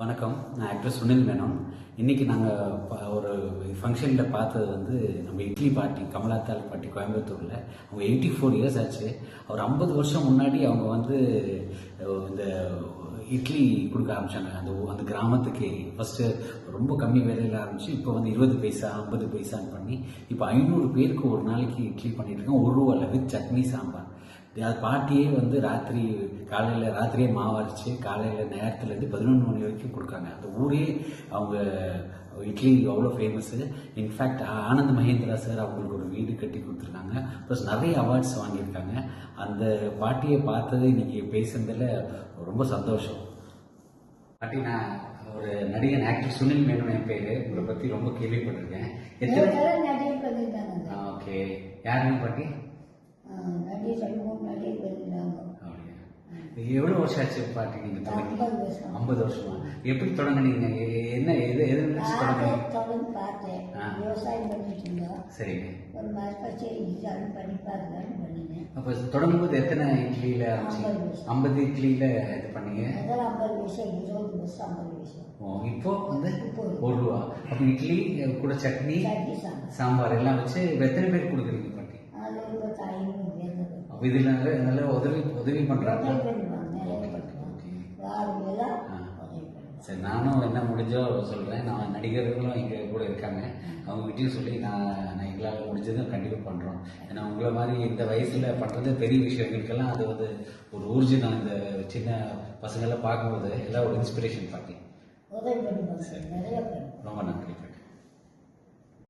வணக்கம். நான் ஆக்டர் சுனில் மேனன். இன்றைக்கி நாங்கள் ஒரு ஃபங்க்ஷனில் பார்த்தது வந்து நம்ம இட்லி பாட்டி, கமலாத்தாள் பாட்டி கோயம்புத்தூரில். அவங்க 84 இயர்ஸ் ஆச்சு. அவர் 50 வருஷம் முன்னாடி அவங்க வந்து இந்த இட்லி கொடுக்க ஆரம்பித்தாங்க. அந்த கிராமத்துக்கு ஃபஸ்ட்டு ரொம்ப கம்மி விலையில் ஆரம்பித்து இப்போ வந்து 20 பைசா 50 பைசான்னு பண்ணி இப்போ 500 பேருக்கு ஒரு நாளைக்கு இட்லி பண்ணிகிட்ருக்கோம். ₹1 வித் சட்னி சாம்பார். அது பாட்டியே வந்து ராத்திரியே மாவரைச்சு காலையில் நேரத்துலேருந்து 11 மணி வரைக்கும் கொடுக்காங்க. அந்த ஊரே அவங்க இட்லி அவ்வளோ famous. In fact Anand Mahindra sir அவங்களுக்கு ஒரு வீடு கட்டி கொடுத்துருக்காங்க. ப்ளஸ் நிறைய அவார்ட்ஸ் வாங்கியிருக்காங்க. அந்த பாட்டியை பார்த்தது இன்னைக்கு பேசுனதில் ரொம்ப சந்தோஷம். பாட்டி, நான் ஒரு நடிகன், ஆக்டர் சுனில் மேனன் என் பேர். உங்களை பற்றி ரொம்ப கேள்விப்பட்டிருக்கேன். ஓகே, யாருன்னு பாட்டி? எவ்வளோ வருஷம் ஆச்சு பாட்டி நீங்க தொடங்கி? 50 வருஷமா? எப்படி தொடங்குனீங்க? என்ன எது விவசாயம் பண்ணிட்டு இருந்தோம். சரிங்க. ஒரு அப்ப தொடங்கும் போது எத்தனை இட்லியில ஆரம்பிச்சீங்க? 50 இட்லியில இது பண்ணீங்க. 50 பைசா, 20 பைசா, 50 பைசா. இப்போ வந்து ₹1. அப்ப இட்லி கூட சட்னி சாம்பார் எல்லாம் வச்சு எத்தனை பேர் கொடுக்குறீங்க பாட்டி? இதுல நல்ல உதவி பண்றாங்க. சரி, நானும் என்ன முடிஞ்சோ சொல்றேன். நான் நடிகர்களும் எங்க கூட இருக்காங்க, அவங்க கிட்டயும் சொல்லி நான் எங்களால் முடிஞ்சதும் கண்டிப்பாக பண்றோம். ஏன்னா உங்களை மாதிரி இந்த வயசுல பண்றது பெரிய விஷயம். எங்களுக்கெல்லாம் அது வந்து ஒரு ஊர்ஜினம். இந்த சின்ன பசங்களை பார்க்கும்போது எல்லாம் ஒரு இன்ஸ்பிரேஷன் பாட்டி. ரொம்ப நன்றி.